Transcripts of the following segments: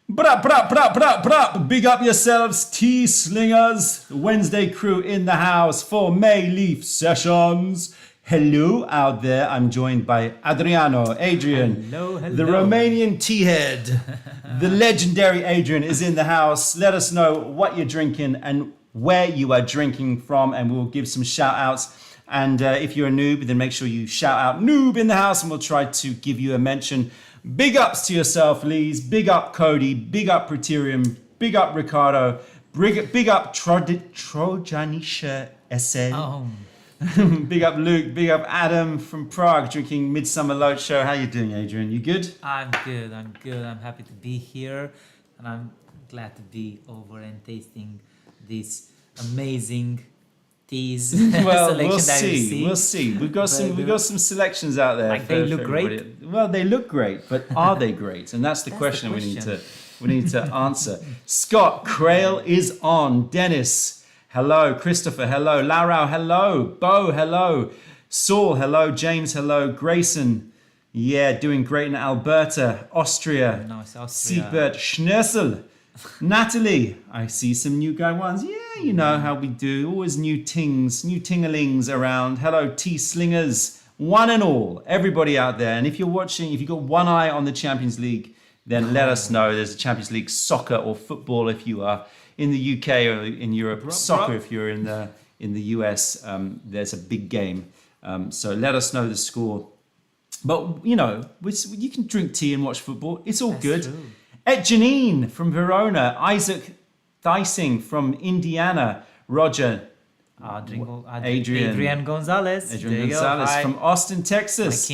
Bruh, bruh, bruh, bruh, bruh. Big up yourselves, tea slingers. The Wednesday crew in the house for May Leaf sessions. Hello out there. I'm joined by Adriano, Adrian, Hello, hello. the Romanian tea head. The legendary Adrian is in the house. Let us know what you're drinking and where you are drinking from, and we'll give some shout outs. And if you're a noob, then make sure you shout out noob in the house, and we'll try to give you a mention. Big ups to yourself, Lees. Big up Cody. Big up Praetorium. Big up Ricardo. Big up Trojanisha SL. Oh, Big up Luke. Big up Adam from Prague drinking Midsummer Light Show. How you doing, Adrian? You good? I'm good. I'm happy to be here, and I'm glad to be over and tasting this amazing teas Well, selection we'll that you see. We'll see. We've got some selections out there. Like they look great. Everybody. Well, they look great, but are they great? And that's the question we need to answer. Scott Crail is on. Dennis, hello. Christopher, hello. Laurel, hello. Bo, hello. Saul, hello. James, hello. Grayson, yeah, doing great in Alberta, Austria. Nice, Austria. Siebert Schnersel. Natalie, I see some new guy ones. Yeah, you know how we do. Always new tingalings around. Hello, tea slingers, one and all, everybody out there. And if you're watching, if you've got one eye on the Champions League, then let us know. There's a Champions League soccer or football if you are in the UK or in Europe. Soccer if you're in the US. There's a big game. So let us know the score. But you know, you can drink tea and watch football. It's all good. True. Janine from Verona, Isaac Dicing from Indiana, Roger, Adrian Gonzalez. Adrian Gonzalez from Austin, Texas.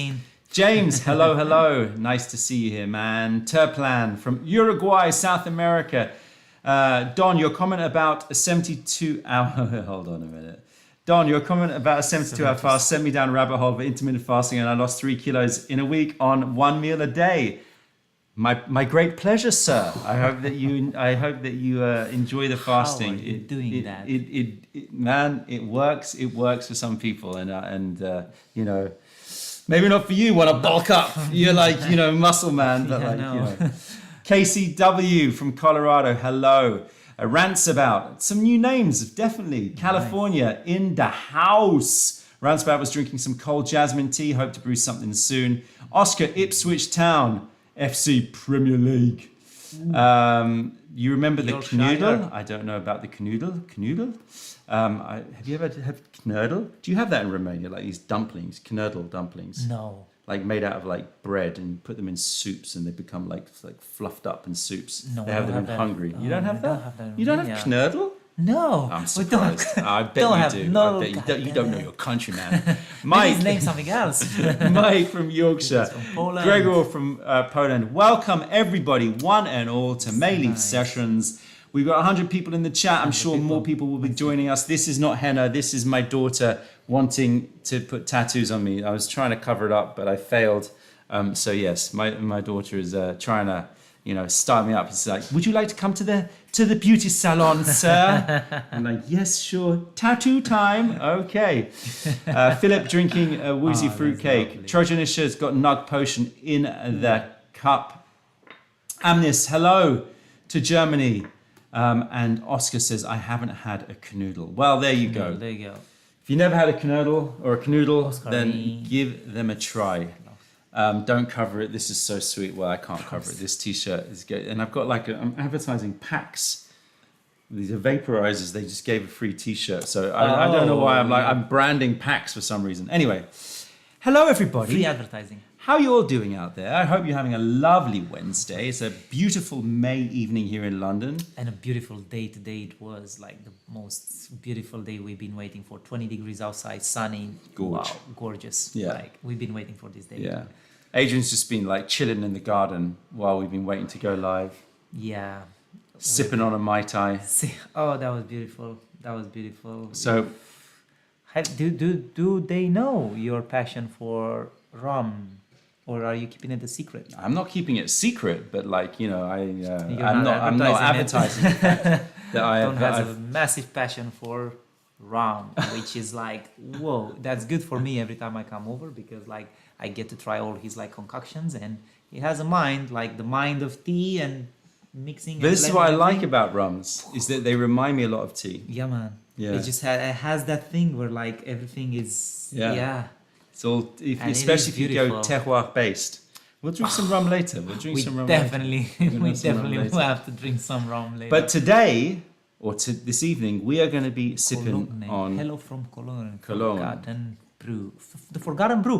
James, hello. Nice to see you here, man. Terplan from Uruguay, South America. Don, your comment about a 72-hour... Hold on a minute. Don, your comment about a 72-hour fast sent me down a rabbit hole of intermittent fasting, and I lost 3 kilos in a week on 1 meal a day. My great pleasure, sir. I hope that you enjoy the fasting. How are you doing that? Man, it works. It works for some people, and you know, maybe not for you. Want to bulk up? You're like, you know, muscle man, but you know. KCW from Colorado. Hello. Rantsabout. Some new names, definitely. California in the house. Rantsabout was drinking some cold jasmine tea. Hope to brew something soon. Oscar, Ipswich Town. FC Premier League. You remember the knoodle? I don't know about the knoodle. Knoodle? Have you ever had knoodle? Do you have that in Romania? Like these dumplings, knoodle dumplings? No. Like made out of like bread, and you put them in soups, and they become like fluffed up in soups. No, they have them in Hungary. Oh, you don't have that? You don't have knoodle? No. I'm surprised. I bet you do. No, I bet you don't know your country, man. Mike, name something else. Mike from Yorkshire. From Poland. Gregor from Poland. Welcome everybody, one and all, to May Leaf Sessions. We've got 100 people in the chat. I'm sure more people will be joining us. This is not henna. This is my daughter wanting to put tattoos on me. I was trying to cover it up, but I failed. So yes, my daughter is trying to, you know, start me up. It's like, would you like to come to the beauty salon, sir? I'm like, yes, sure. Tattoo time. Okay. Philip drinking a woozy fruitcake. Trojanisha's got nug potion in the cup. Amnis, hello to Germany. And Oscar says, I haven't had a canoodle. Well, there you go. There you go. If you never had a canoodle or a canoodle, Oscar, then give them a try. Don't cover it. This is so sweet. Well, I can't cover it. This t-shirt is good. And I've got I'm advertising packs. These are vaporizers. They just gave a free t-shirt. So I don't know why I'm branding packs for some reason. Anyway, hello everybody. Free advertising. How are you all doing out there? I hope you're having a lovely Wednesday. It's a beautiful May evening here in London. And a beautiful day today. It was like the most beautiful day we've been waiting for. 20 degrees outside, sunny. Gorge. Wow, gorgeous. Yeah. Like we've been waiting for this day. Yeah. Adrian's just been like chilling in the garden while we've been waiting to go live. Yeah. Sipping on a Mai Tai. Oh, that was beautiful. So, do they know your passion for rum? Or are you keeping it a secret? I'm not keeping it secret, but like, you know, I'm not not advertising that I have a massive passion for rum, which is like, whoa, that's good for me every time I come over, because like I get to try all his like concoctions, and he has a mind, like the mind of tea, and mixing. But and this is what I blending like everything. about rums, is that they remind me a lot of tea. Yeah, man. Yeah. It has that thing where like everything is Yeah. It's all, And it especially is if you go beautiful. terroir based. We'll drink some rum later. We'll drink We some rum definitely later. We're gonna we have some rum definitely later. will have to drink some rum later. But today, or this evening, we are going to be sipping Cologne. on Hello from Cologne. Cologne. Forgotten brew. The forgotten brew.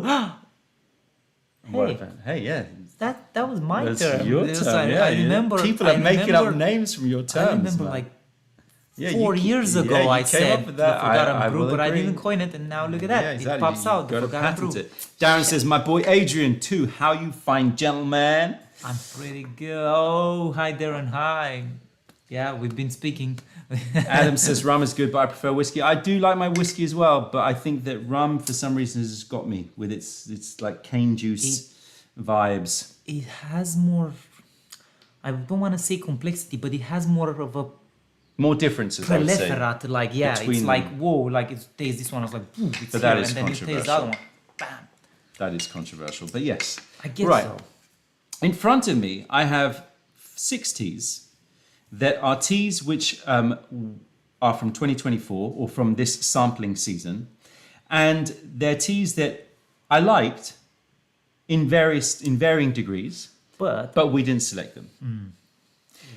what Hey, event? Hey, yeah. that was my That's term. your It was term. like- Yeah, I remember. People are making up names from your terms. I remember man. like Yeah, 4 years yeah, ago you I came said up with that. the forgotten I brew, will but I agree. didn't coin it, and now look at that. Yeah, exactly. It pops You out. The gotta forgotten brew. patent it. Darren says, "My boy Adrian too. How you find gentleman?" I'm pretty good. Oh, hi Darren. Hi. Yeah, we've been speaking. Adam says rum is good, but I prefer whiskey. I do like my whiskey as well, but I think that rum, for some reason, has got me with its like cane juice vibes. It has more. I don't want to say complexity, but it has more of a More differences, I would say. proliferate. Like yeah, between it's them. like whoa, like it tastes this one. I was like, ooh, it's But that here, is and then it tastes the other controversial. one. Bam. That is controversial, but yes. I guess Right. so. In front of me, I have 6 teas that are teas which are from 2024 or from this sampling season, and they're teas that I liked in varying degrees, But we didn't select them.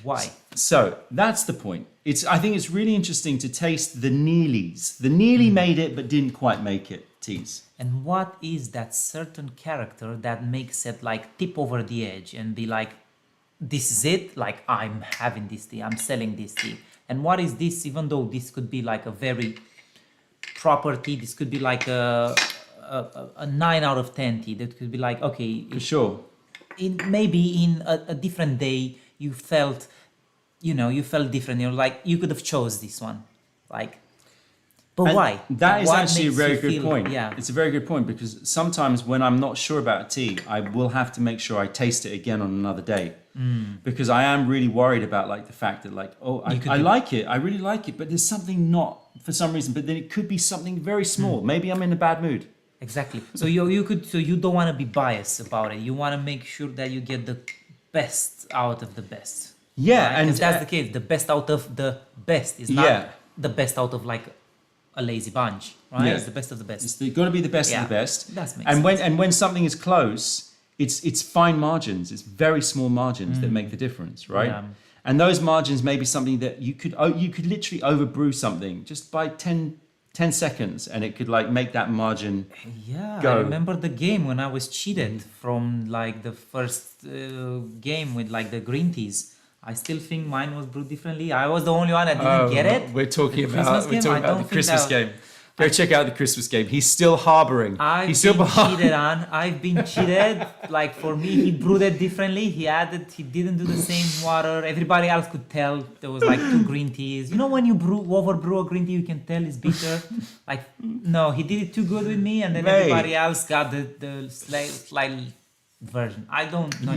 why? So that's the point. I think it's really interesting to taste the Neelys. The Neely made it but didn't quite make it teas. And what is that certain character that makes it like tip over the edge and be like, this is it? Like, I'm having this tea, I'm selling this tea. And what is this, even though this could be like a very proper tea, this could be like a 9 out of 10 tea. That could be like, okay, For sure. maybe in a different day you felt different. You're like, you could have chose this one. Like, but And why? That is What actually a makes very you good feel- point. Yeah. It's a very good point because sometimes when I'm not sure about a tea, I will have to make sure I taste it again on another day. Because I am really worried about like the fact that like, oh, I like it, I really like it, but there's something not for some reason, but then it could be something very small. Maybe I'm in a bad mood. Exactly. So you don't want to be biased about it. You want to make sure that you get the best out of the best. Yeah, Right? and 'Cause that's the case. The best out of the best is not Yeah. the best out of like a lazy bunch, right? Yeah. It's the best of the best. It's got to be the best Yeah, of the best. that makes And sense. when something is close, it's fine margins. It's very small margins that make the difference, right? Yeah. And those margins may be something that you could literally overbrew something just by 10 seconds, and it could like make that margin. Yeah, Go. I remember the game when I was cheated from like the first game with like the green teas. I still think mine was brewed differently. I was the only one that didn't get it. We're talking The Christmas game? I don't the think Christmas that- game. Go check out the Christmas game. He's still harboring. I've He's still been behind. cheated on. I've been cheated. Like for me, he brewed it differently. He didn't do the same water. Everybody else could tell there was like 2 green teas. You know when you overbrew a green tea, you can tell it's bitter. Like no, he did it too good with me, and then Mate. everybody else got the slight version. I don't know.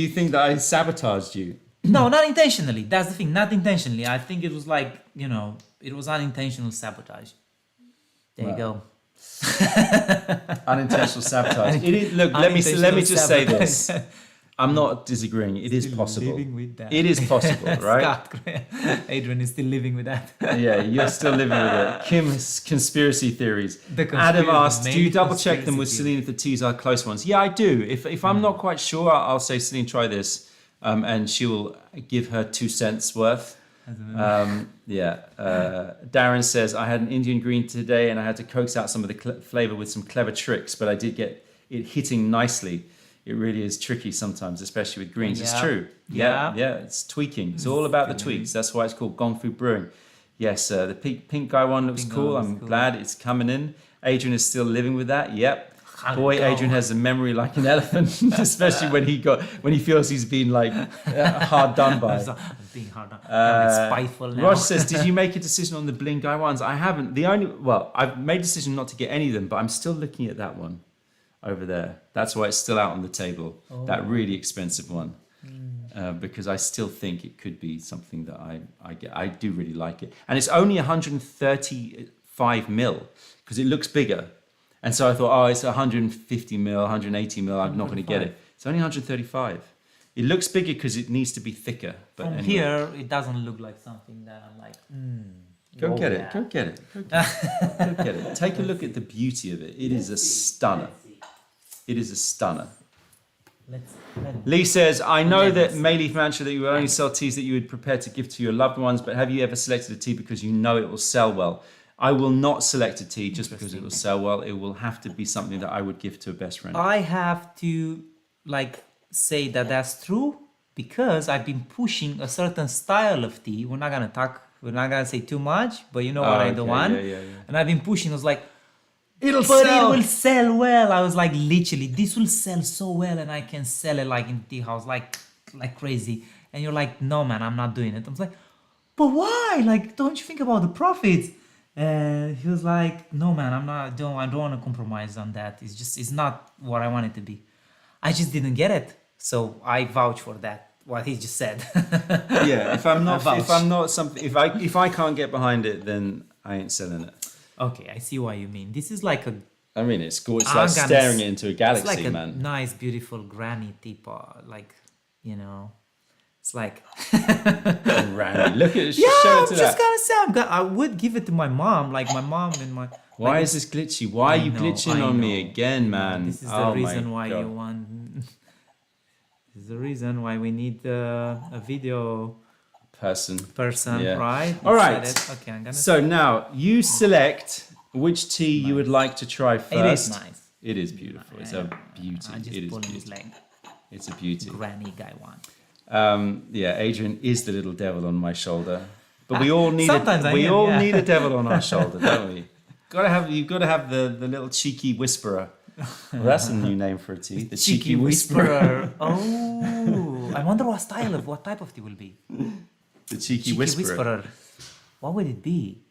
You think that I sabotaged you? No, not intentionally. That's the thing. Not intentionally. I think it was like it was unintentional sabotage. There you go. Unintentional sabotage. It is, look, let me just say this. I'm not disagreeing. It is possible. Living with that. It is possible, right? Scott, Adrian is still living with that. Yeah, you're still living with it. Kim's conspiracy theories. Adam asks, do you double check them with Celine if the teas are close ones? Yeah, I do. If I'm not quite sure, I'll say, Celine, try this. And she will give her 2 cents worth. Darren says, I had an Indian green today and I had to coax out some of the flavor with some clever tricks, but I did get it hitting nicely. It really is tricky sometimes, especially with greens. It's Yeah. true. Yeah, it's tweaking. It's all about the tweaks. That's why it's called Gong Fu Brewing. Yes, the pink guy one looks Pink cool. one I'm looks cool. glad it's coming in. Adrian is still living with that. Yep. Boy, Go. Adrian has a memory like an elephant, especially when he feels he's been like hard done by. I'm being hard on. I'm spiteful now. Ross says, did you make a decision on the Bling Guy ones? I haven't. I've made a decision not to get any of them, but I'm still looking at that one over there. That's why it's still out on the table. That really expensive one. Because I still think it could be something that I get. I do really like it. And it's only 135 mil because it looks bigger. And so I thought, it's 150 mil, 180 mil. I'm not going to get it. It's only 135. It looks bigger because it needs to be thicker. But From anyway. here, it doesn't look like something that I'm like, Go oh, get it. yeah. Go get it. Go get it. Go get it. Take a look at the beauty of it. It is a stunner. It is a stunner. Let's Lee says, I know Let that me see. Mayleaf mentioned that you will only sell teas that you would prepare to give to your loved ones, but have you ever selected a tea because you know it will sell well? I will not select a tea just because it will sell well. It will have to be something that I would give to a best friend. I have to like say that that's true because I've been pushing a certain style of tea. We're not gonna say too much, but you know what I don't want. Yeah. And I've been pushing. I was like, It it will sell well. I was like, literally, this will sell so well, and I can sell it like in tea house, like crazy. And you're like, no, man, I'm not doing it. I was like, but why? Like, don't you think about the profits? And he was like, no, man, I don't want to compromise on that. It's not what I want it to be. I just didn't get it. So I vouch for that, what he just said. Yeah, if I can't get behind it, then I ain't selling it. Okay, I see what you mean. This is like I mean, it's gorgeous. It's I'm like gonna staring s- it into a it's galaxy, like a man. nice, beautiful granny teapot. Like, you know, it's like Randy, look at it. yeah. Show I'm it to just that. gonna say I would give it to my mom. Like my mom and my. Why like, is this glitchy? Why are you glitching on me again, man? This is the Oh my reason why God. you want. This is the reason why we need a video person, person, right? All right. Okay, I'm gonna. So now you select which tea you would like to try first. It is nice. It is beautiful. It's a beauty. I just It is pulling his beautiful. leg. It's a beauty. Granny guy one. Yeah, Adrian is the little devil on my shoulder, but we all need Sometimes I we am, all yeah. need a devil on our shoulder, don't we? You've got to have the little cheeky whisperer. Well, that's a new name for a tea. The cheeky whisperer. Oh, I wonder what type of tea will be. The cheeky whisperer. What would it be?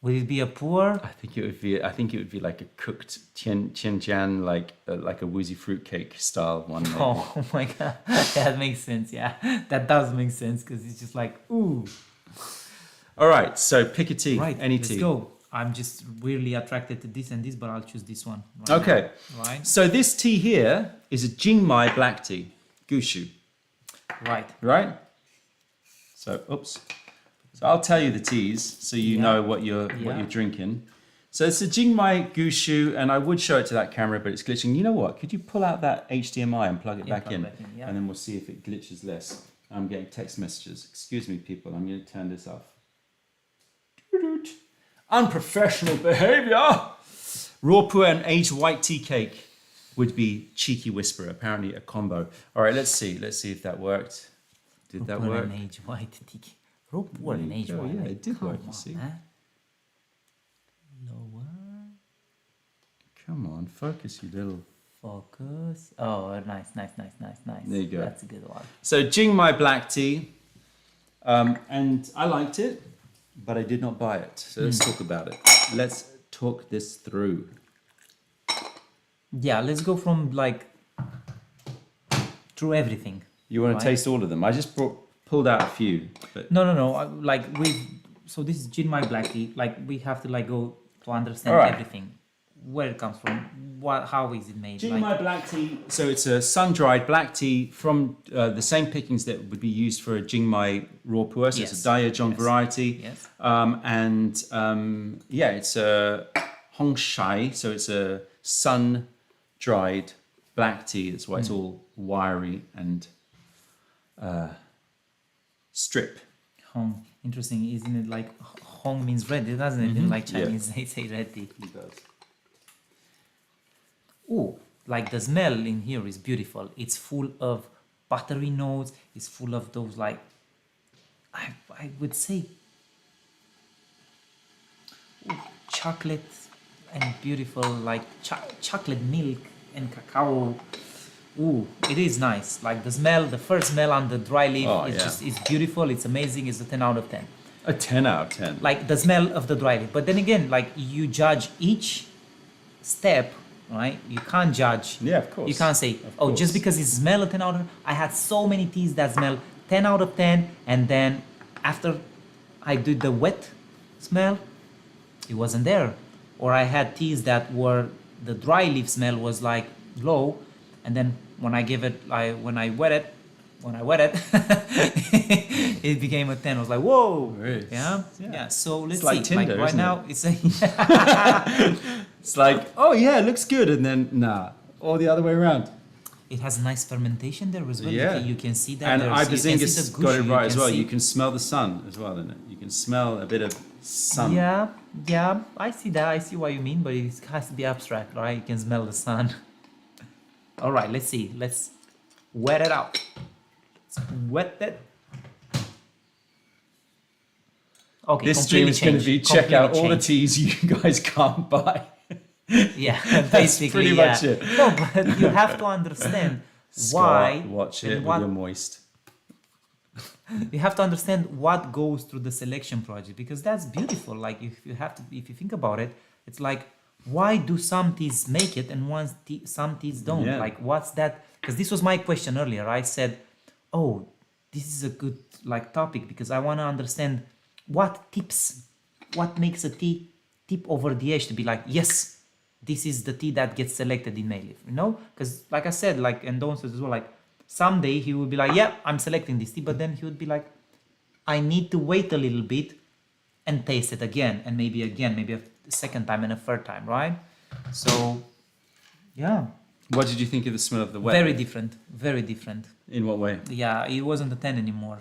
Would it be a pour? I think it would be like a cooked tian like a woozy fruitcake style one. Maybe. Oh my god, that makes sense. Yeah, that does make sense because it's just like ooh. All right, so pick a tea. Right, Any let's tea. go. I'm just really attracted to this and this, but I'll choose this one. Right Okay. now. Right. So this tea here is a Jingmai black tea, Gushu. Right. Right? So, oops. So I'll tell you the teas so you Yeah. know what you're drinking. So it's a Jingmai Gushu, and I would show it to that camera, but it's glitching. You know what? Could you pull out that HDMI and plug it back plug in? back in, yeah. And then we'll see if it glitches less. I'm getting text messages. Excuse me, people. I'm going to turn this off. Unprofessional behavior. Raw pua and aged white tea cake would be cheeky whisperer. Apparently a combo. All right, let's see. Let's see if that worked. Did that work? An age white tea. Rope and age go, white. yeah, it did Come work, you on, see. man. Lower. Come on, focus, you little. Focus. Oh, nice. There you go. That's a good one. So Jingmai black tea, and I liked it, but I did not buy it. So let's talk about it. Let's talk this through. Yeah, let's go from like through everything. You want Right. to taste all of them? I just pulled out a few. But No. Like so this is Jinmai black tea. Like we have to like go to understand All right. everything, where it comes from, how is it made. Jingmai Like, black tea. So it's a sun-dried black tea from the same pickings that would be used for a Jingmai raw pua. So Yes. it's a Daejong variety. Yes. Yeah, it's a Hongshai. So it's a sun-dried black tea. That's why it's all wiry and strip. Hong. Interesting, isn't it? Like Hong means red, doesn't it? In like Chinese, they say red tea. It does. Oh, like the smell in here is beautiful. It's full of buttery notes. It's full of those like, I would say, chocolate and beautiful like chocolate milk and cacao. Ooh, it is nice. Like the smell, the first smell on the dry leaf is just it's beautiful. It's amazing. It's a 10 out of 10. A 10 out of 10. Like the smell of the dry leaf. But then again, like you judge each step, right? You can't judge. Yeah, of course. You can't say, Of oh, just course. because it smell a 10 out of 10. I had so many teas that smell 10 out of 10, and then after I did the wet smell, it wasn't there. Or I had teas that were the dry leaf smell was like low, and then when I give it, when I wet it, when I wet it, it became a 10. I was like, whoa. Really? Yeah. So let's like see. Tinder, right isn't now, it? it's a It's like, oh yeah, it looks good, and then nah, or the other way around. it has nice fermentation there as well. Yeah. You can see that. And there's- you can see Iberzingus the got it gushy, right as well. see- You can smell the sun as well, isn't it? You can smell a bit of sun. Yeah, I see that. I see what you mean, but it has to be abstract, right? You can smell the sun. All right, let's see. Let's wet it out. Let's wet it. Okay, This stream is going to be check out all the teas. teas you guys can't buy. Yeah, basically, pretty yeah. much it. No, but you have to understand why. Scott, watch and it what- when you're moist. You have to understand what goes through the selection project, because that's beautiful. Like if you think about it, it's like, why do some teas make it and some teas don't? Yeah. Like what's that? Because this was my question earlier. I said, oh, this is a good like topic, because I want to understand what makes a tea tip over the edge to be like, yes, this is the tea that gets selected in Mayleaf, you know? Because like I said, like, and Don says as well, like someday he would be like, yeah, I'm selecting this tea, but then he would be like, I need to wait a little bit and taste it again, and maybe a second time and a third time, right? So, yeah, What did you think of the smell of the wet? very different, very different. In what way? Yeah, it wasn't a 10 anymore.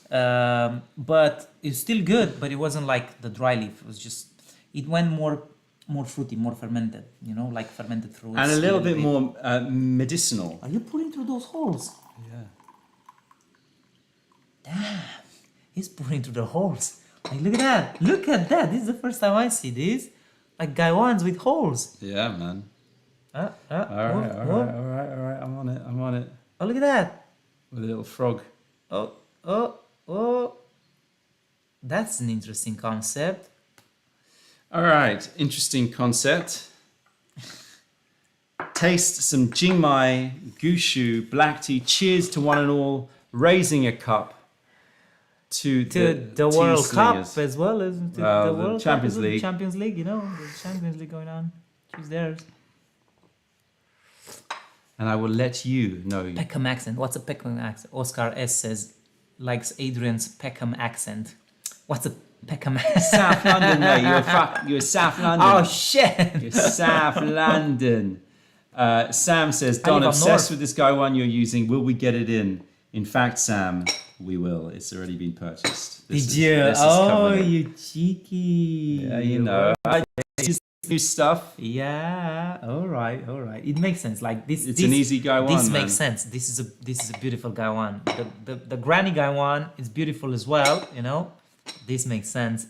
But it's still good, but it wasn't like the dry leaf. It was just, it went more fruity, more fermented, you know, like fermented fruits. And a little bit more medicinal. Are you pulling through those holes? Yeah. Damn, he's pulling through the holes. Like, look at that. Look at that. This is the first time I see this. Like Gaiwans with holes. Yeah, man. All All right. I'm on it. Oh, look at that. With a little frog. Oh. That's an interesting concept. All right, interesting concept. Taste some Jingmai, Gushu, black tea. Cheers to one and all. Raising a cup to The tea World slingers. Cup as well as the Well, the World Champions Cup, isn't it? League. Champions League, you know, the Champions League going on. Choose theirs. And I will let you know. Peckham accent. What's a Peckham accent? Oscar S says likes Adrian's Peckham accent. What's a Peckham accent? South London, mate. You're South London. Oh shit! You're South London. Sam says, I Don, live up obsessed north. with this guy one you're using. Will we get it in? In fact, Sam, we will. It's already been purchased. Did you? Oh, you cheeky. Yeah, you know. I just new stuff. Yeah. All right. It makes sense. Like this. It's an easy guy one. This man. makes sense. This is a beautiful guy one. The granny guy one is beautiful as well. You know. This makes sense.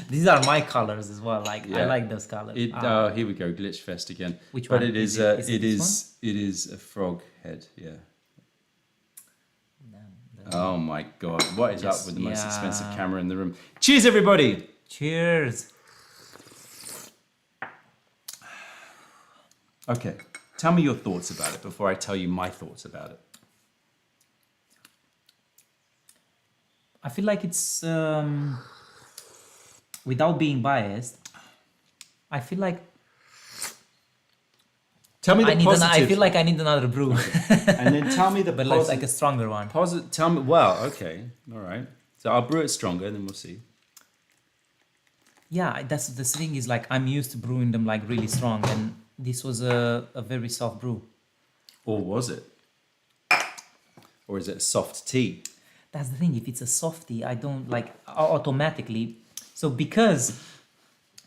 These are my colors as well. Like I Yeah. like those colors. Oh, here we go, Glitch Fest again. Which but one? it is, Is it it is a frog head. Yeah. Oh my God! What is up with the most expensive Yeah. camera in the room? Cheers, everybody! Cheers. Okay, tell me your thoughts about it before I tell you my thoughts about it. I feel like it's without being biased. I feel like Tell me the positive. I feel like I need another brew, and then tell me the but positive. like a stronger one. Tell me. Well, okay, all right. So I'll brew it stronger, and then we'll see. Yeah, that's the thing is like I'm used to brewing them like really strong, and this was a very soft brew. Or was it? Or is it a soft tea? That's the thing. If it's a softie, I don't like automatically. So because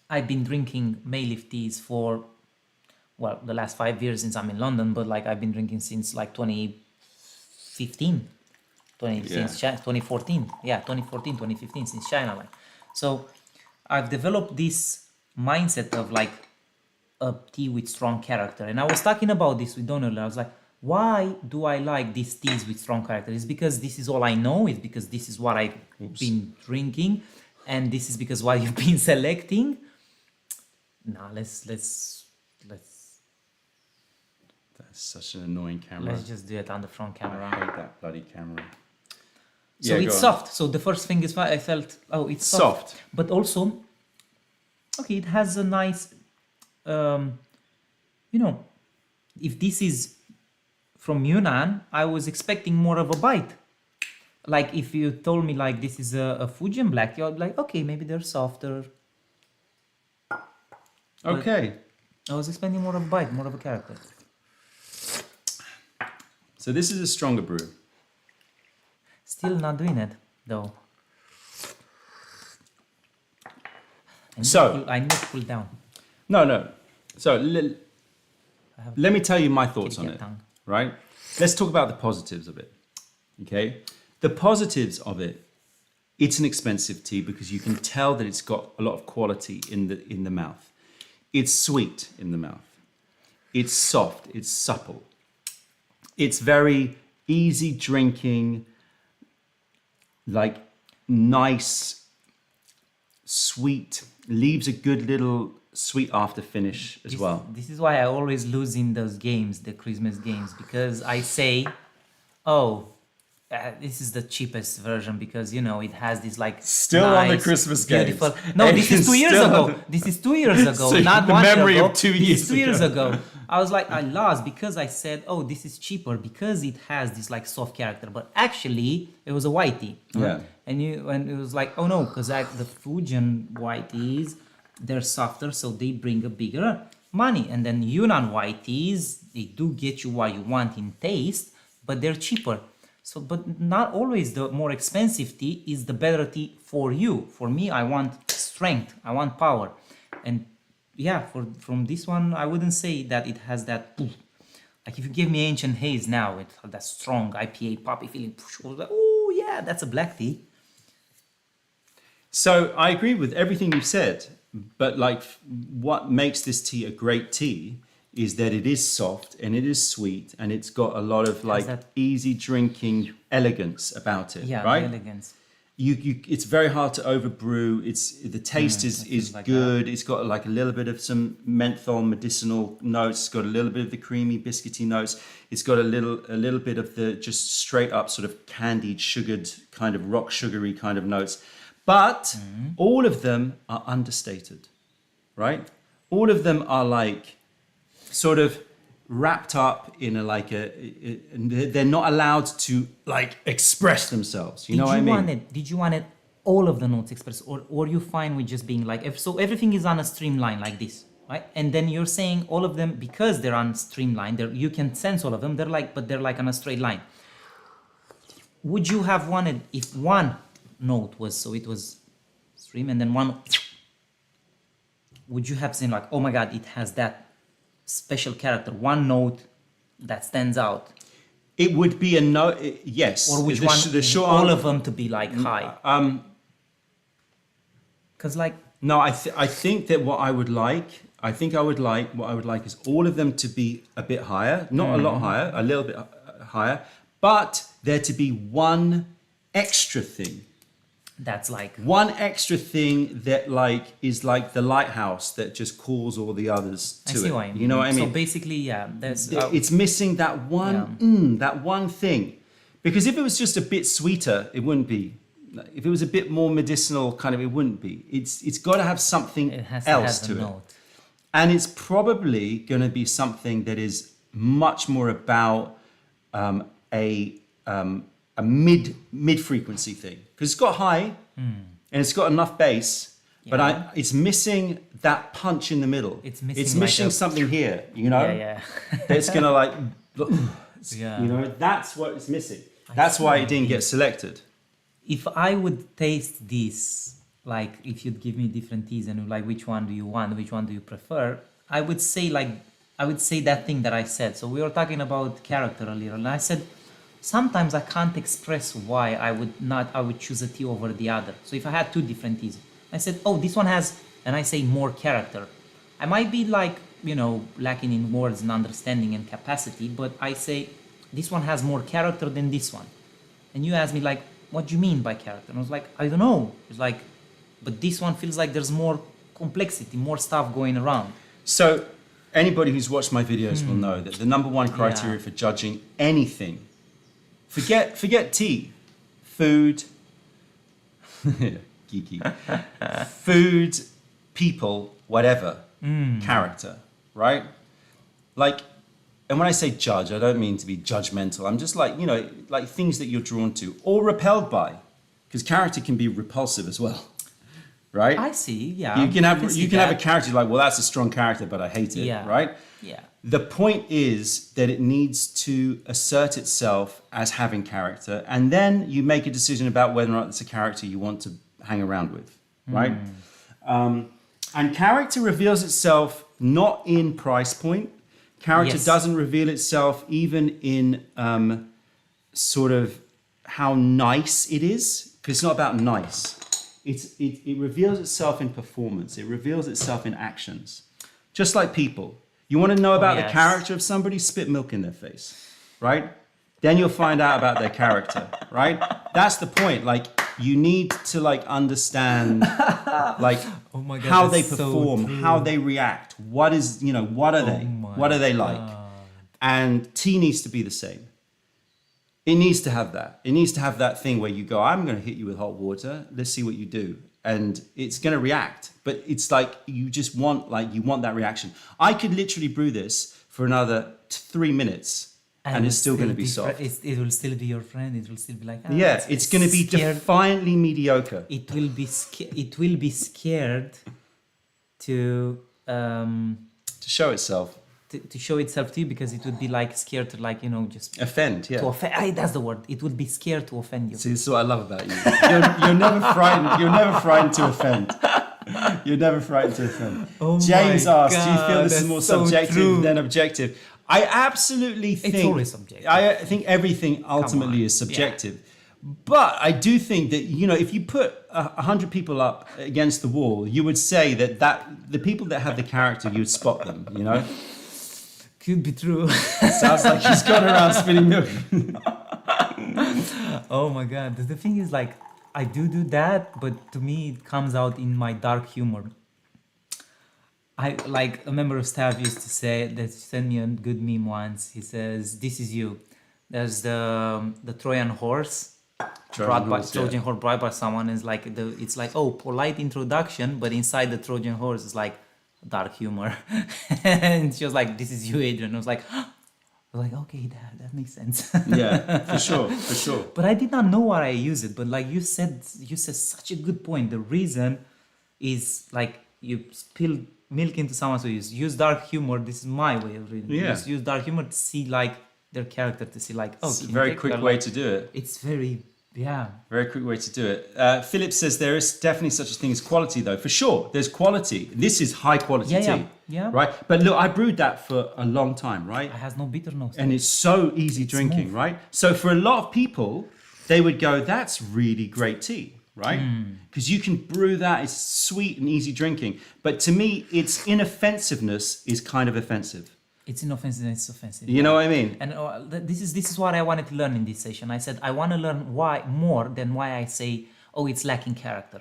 I've been drinking Mayleaf teas for the last 5 years since I'm in London, but like I've been drinking since like 2015, since 2014. Yeah, 2014, 2015 since China. Like, so I've developed this mindset of like a tea with strong character. And I was talking about this with Donald. I was like, why do I like these teas with strong character? It's because this is all I know. It's because this is what I've been drinking. And this is because what you've been selecting. Now let's That's such an annoying camera. just do it on the front I camera. hate that bloody camera. So it's soft. So the first thing is I felt, it's soft. But also, okay, it has a nice, if this is from Yunnan, I was expecting more of a bite. Like if you told me like this is a Fujian black tea, I'd be like, okay, maybe they're softer. Okay. I was expecting more of a bite, more of a character. So this is a stronger brew. Still not doing it though. I need to cool down. No. So let me tell you my thoughts on it, right? Let's talk about the positives of it, okay? The positives of it, it's an expensive tea because you can tell that it's got a lot of quality in the mouth. It's sweet in the mouth. It's soft, it's supple. It's very easy drinking, like nice, sweet, leaves a good little sweet after finish as well. This is why I always lose in those games, the Christmas games, because I say, oh, this is the cheapest version because, you know, it has this like Still nice, on the Christmas beautiful. games. No, this is 2 years Still ago. on the- This is 2 years ago, So not the 1 year memory ago. of 2 This years is 2 years ago. ago. I was like, I lost because I said, oh, this is cheaper because it has this like soft character. But actually, it was a white tea. Yeah. And it was like, oh no, because the Fujian white teas, they're softer, so they bring a bigger money. And then Yunnan white teas, they do get you what you want in taste, but they're cheaper. So, but not always the more expensive tea is the better tea for you. For me, I want strength, I want power. And yeah, from this one, I wouldn't say that it has that, like if you give me Ancient Haze now, it has that strong IPA poppy feeling, I was like, oh yeah, that's a black tea. So I agree with everything you've said, but like what makes this tea a great tea is that it is soft and it is sweet and it's got a lot of like that- easy drinking elegance about it, Yeah, right? the elegance. It's very hard to overbrew. The taste is like good. It's got like a little bit of some menthol medicinal notes. It's got a little bit of the creamy biscuity notes. It's got a little bit of the just straight up sort of candied, sugared kind of rock sugary kind of notes. But all of them are understated, right? All of them are like sort of wrapped up in they're not allowed to like express themselves. You know what I mean? Did you want it all of the notes expressed, or you fine with just being like, so everything is on a streamline like this, right? And then you're saying all of them because they're on streamline, you can sense all of them. But they're like on a straight line. Would you have wanted if one note was so it was stream and then one? Would you have seen like, oh my god, it has that special character, one note that stands out? It would be a no. Yes. Or which the, one? The short all answer- of them to be like high. Because like No, I think that what I would like is all of them to be a bit higher, not a lot higher, a little bit higher, but there to be one extra thing. that's like One extra thing that like is like the lighthouse that just calls all the others to I see it. what you mean. You know what I mean? So basically, yeah, there's It's missing that one thing. Because if it was just a bit sweeter, it wouldn't be. If it was a bit more medicinal, kind of, it wouldn't be. It's got to have something it has else to have to a it. note. And it's probably going to be something that is much more about a mid frequency thing, because it's got high and it's got enough bass, but it's missing that punch in the middle. It's missing like something here, you know. Yeah. That's gonna like, Yeah. you know, that's what it's missing. That's why it didn't get selected. If I would taste this, like if you'd give me different teas and like which one do you want, which one do you prefer, I would say that thing that I said. So we were talking about character earlier, and I said sometimes I can't express why I would choose a tea over the other. So if I had two different teas, I said, oh, this one has, and I say more character. I might be like, you know, lacking in words and understanding and capacity, but I say this one has more character than this one. And you ask me like, what do you mean by character? And I was like, I don't know. It's like, but this one feels like there's more complexity, more stuff going around. So anybody who's watched my videos will know that the number one criteria for judging anything, forget tea, food, geeky, food, people, whatever, character, right? Like and when I say judge, I don't mean to be judgmental. I'm just like, like things that you're drawn to or repelled by, because character can be repulsive as well, right? I see. Yeah. You can have I see you can have a that. character like, well, that's a strong character, but I hate it, Yeah. right? Yeah. The point is that it needs to assert itself as having character, and then you make a decision about whether or not it's a character you want to hang around with, right? And character reveals itself not in price point. Character Yes. doesn't reveal itself even in sort of how nice it is, because it's not about nice. It reveals itself in performance. It reveals itself in actions, just like people. You want to know about the yes. character of somebody? Spit milk in their face, right? Then you'll find out about their character, right? That's the point. Like, you need to like understand like Oh my God, how they that's so perform, true. how they react, what is, what are they? my What are they like? And T needs to be the same. It needs to have that. It needs to have that thing where you go, I'm going to hit you with hot water. Let's see what you do. And it's going to react. But it's like you just want, you want that reaction. I could literally brew this for another 3 minutes and it's still going to be soft. It will still be your friend. It will still be like, Yeah, it's going to be scared. defiantly mediocre. It will be it will be scared to To show itself. to show itself to you, because it would be like scared to just Offend, yeah. to offend. That's the word. It would be scared to offend you. See, this is what I love about you. You're never frightened. You're never frightened to offend. You're never frightened to offend. Oh James my asked, do you feel God, this is that's more so subjective true. than objective? I absolutely think... It's always subjective. I think everything ultimately on, is subjective. But I do think that, if you put 100 people up against the wall, you would say that the people that have the character, you would spot them, Could be true. Sounds like he's gone around spinning milk. Oh my God. The thing is, like, I do that, but to me it comes out in my dark humor. A member of staff used to say, that sent me a good meme once. He says, "This is you." There's the Trojan horse, Trojan horse brought by someone. Is like it's like, oh, polite introduction, but inside the Trojan horse is like dark humor. And she was like, "This is you, Adrian." I was like, okay, that makes sense. Yeah, for sure. But I did not know why I use it. But like you said such a good point. The reason is like you spill milk into someone's face. Use dark humor. This is my way of reading. Yeah. Just use dark humor to see like their character, to see like, oh, It's a can you very take quick that, way like- to do it. It's very, yeah. Very quick way to do it. Philip says there is definitely such a thing as quality, though. For sure, there's quality. This is high quality Yeah, tea, yeah. right? But look, I brewed that for a long time, right? It has no bitter nose. And it's so easy drinking, smooth. right? So for a lot of people, they would go, "That's really great tea," right? Because you can brew that. It's sweet and easy drinking. But to me, its inoffensiveness is kind of offensive. It's inoffensive and it's offensive. You know what I mean? And this is what I wanted to learn in this session. I said I want to learn why more than why I say, oh, it's lacking character.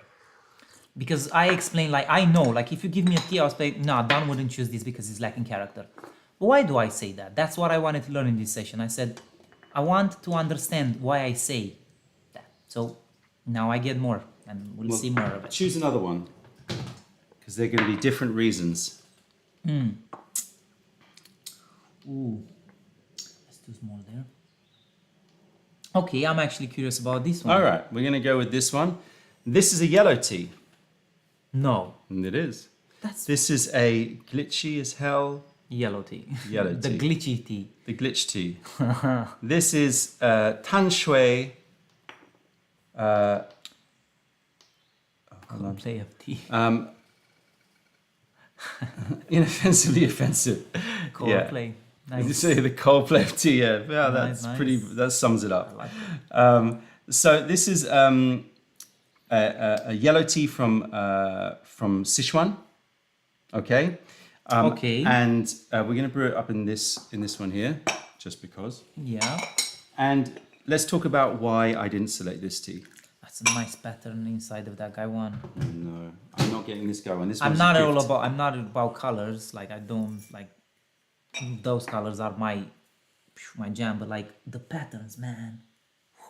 Because I explain, like, I know, like, if you give me a tea, I was like, no, Don wouldn't choose this because it's lacking character. But why do I say that? That's what I wanted to learn in this session. I said, I want to understand why I say that. So now I get more, and we'll see more of it. Choose another one, because they're going to be different reasons. Ooh, that's too small there. Okay, I'm actually curious about this one. All right, we're going to go with this one. This is a yellow tea. No, And it is. that's This is a glitchy as hell yellow tea. Yellow The tea. glitchy tea. the glitch tea. This is tan shui. Play of tea. Inoffensively offensive. Coldplay. Did you Nice. say the Coldplay of tea? Yeah, that's Nice. pretty. That sums it up. I like it. So this is a yellow tea from Sichuan. Okay. Okay. And we're going to brew it up in this one here, just because. Yeah, And let's talk about why I didn't select this tea. that's a nice pattern inside of that guy one. No, I'm not getting this going. This I'm one's not a all gift. about. I'm not about colors. Like I don't like. Those colors are my jam. But like the patterns, man.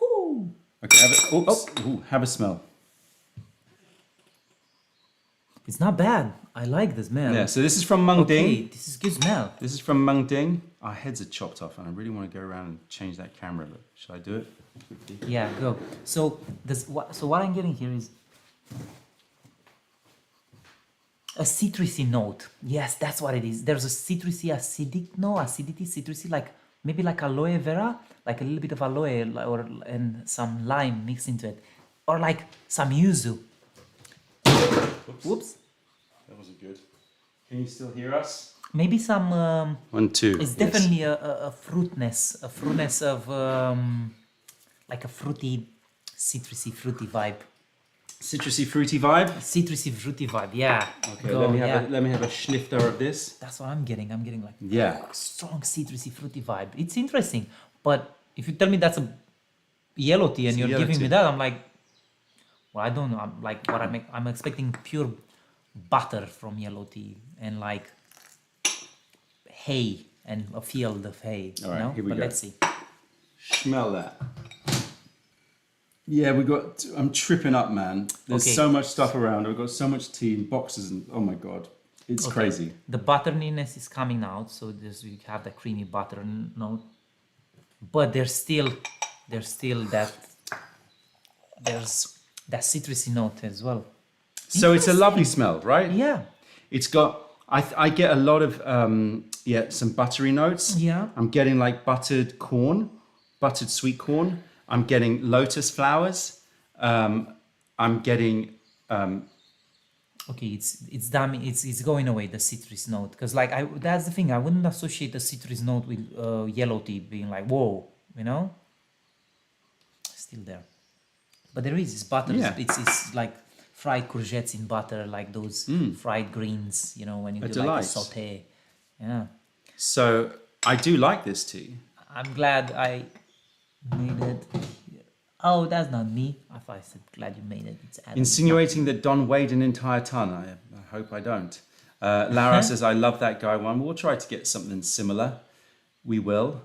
Whoo! Okay, have a smell. It's not bad. I like the smell. Yeah, so this is from Mung Ding. Okay, this is good smell. This is from Mung Ding. Our heads are chopped off and I really want to go around and change that camera look. Should I do it? Yeah, go. So what I'm getting here is a citrusy note. Yes, that's what it is. There's a citrusy acidity, citrusy, like maybe like aloe vera, like a little bit of aloe and some lime mixed into it. Or like some yuzu. Whoops. That wasn't good. Can you still hear us? Maybe some 1, 2. it's definitely a fruitness of like a fruity, citrusy, fruity vibe. Citrusy, fruity vibe. Citrusy, fruity vibe, yeah. Okay, Go, let me have a snifter of this. That's what I'm getting. I'm getting like Yeah. strong citrusy, fruity vibe. It's interesting, but if you tell me that's a yellow tea and It's you're yellow giving me tea. that, I'm like, well, I don't know. I'm like, I'm expecting pure butter from yellow tea and like hay and a field of hay. All right, you know? here we but go. let's see. Smell that. Yeah, I'm tripping up, man. There's Okay. so much stuff around. I've got so much tea and boxes and oh my God. It's Okay. crazy. The butteriness is coming out, so you have the creamy butter note, but there's still there's that citrusy note as well. So it's a lovely smell, right? Yeah, It's got, I get a lot of, some buttery notes. yeah. I'm getting like buttered corn, buttered sweet corn. I'm getting lotus flowers. I'm getting, Okay, it's damning. It's going away the citrus note because like that's the thing. I wouldn't associate the citrus note with yellow tea being like whoa, you know. Still there, but there is it's butter. Yeah. It's like fried courgettes in butter, like those fried greens. You know when you A do like a delight. saute. Yeah, so I do like this tea. I'm glad I made it. Oh, that's not me. I thought I said glad you made it. It's Adam. Insinuating that Don weighed an entire ton. I hope I don't. Lara says, I love that guy one. We'll try to get something similar. We will.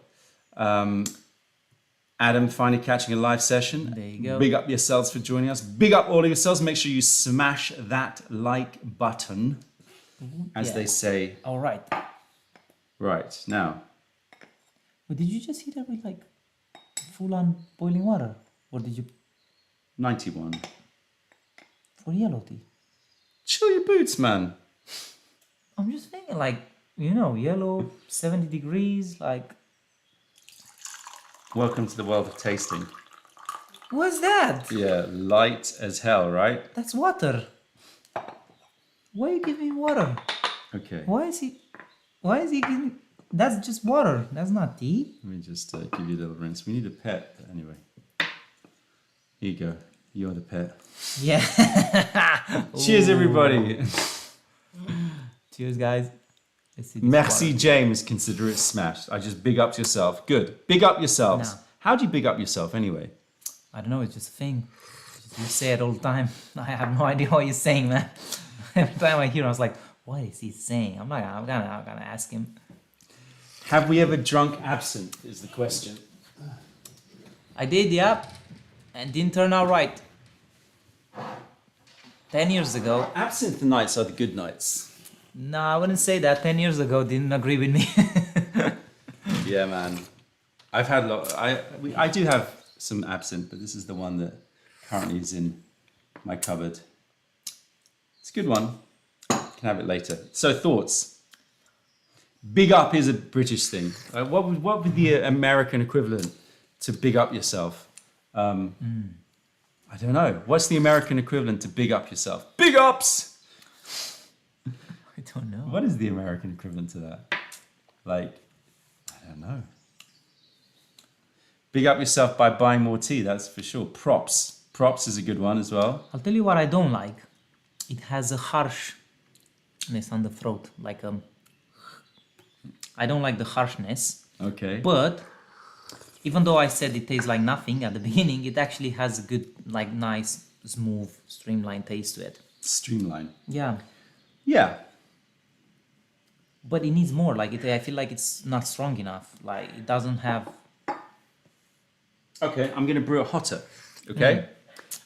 Adam finally catching a live session. There you go. Big up yourselves for joining us. Big up all of yourselves. Make sure you smash that like button, as Yeah. they say. All right. Right, now. But did you just heat it with like full on boiling water? Or did you 91. for yellow tea? Chill your boots, man. I'm just thinking like, you know, yellow, 70 degrees, like Welcome to the world of tasting. what's that? Yeah, light as hell, right? That's water. Why are you giving me water? Okay. Why is he giving that's just water. That's not tea. Let me just give you a little rinse. We need a pet, but anyway. Here you go. You're the pet. Yeah. Cheers, everybody. Cheers, guys. Let's see this Merci, water. James. Consider it smashed. I just big up yourself. Good. Big up yourselves. No. How do you big up yourself anyway? I don't know, it's just a thing. You say it all the time. I have no idea what you're saying, man. Every time I hear it, I was like, what is he saying? I'm gonna ask him. Have we ever drunk absinthe is the question. I did, yeah, and didn't turn out right. 10 years ago. Absinthe nights are the good nights. No, I wouldn't say that. 10 years ago didn't agree with me. Yeah, man. I've had a lot. I do have some absinthe, but this is the one that currently is in my cupboard. It's a good one. Can have it later. So thoughts. Big up is a British thing. What would the American equivalent to big up yourself? I don't know. What's the American equivalent to big up yourself? Big ups. I don't know. What is the American equivalent to that? Like, I don't know. Big up yourself by buying more tea, that's for sure. Props. Props is a good one as well. I'll tell you what I don't like. It has a harshness on the throat. Like I don't like the harshness. Okay. But even though I said it tastes like nothing at the beginning, it actually has a good, like nice, smooth, streamlined taste to it. Streamline. Yeah. Yeah. But it needs more. Like I feel like it's not strong enough. Like it doesn't have. Okay, I'm going to brew it hotter. Okay?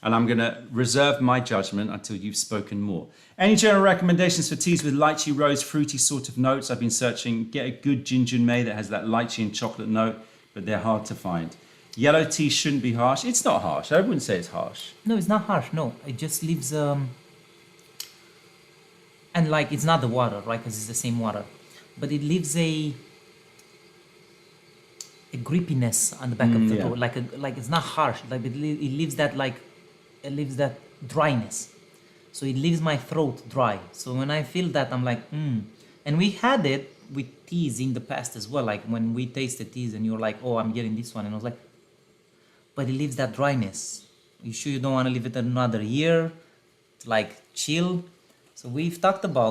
and I'm going to reserve my judgment until you've spoken more. Any general recommendations for teas with lychee, rose, fruity sort of notes? I've been searching. Get a good ginger may that has that lychee and chocolate note, but they're hard to find. Yellow tea shouldn't be harsh. It's not harsh. I wouldn't say it's harsh. No, it's not harsh. No, it just leaves and like it's not the water, right? Because it's the same water, but it leaves a grippiness on the back of the throat. Like it's not harsh. Like it leaves that dryness. So it leaves my throat dry. So when I feel that, I'm like, And we had it with teas in the past as well. Like when we tasted teas, and you're like, oh, I'm getting this one, and I was like, but it leaves that dryness. You sure you don't want to leave it another year to like chill? So we've talked about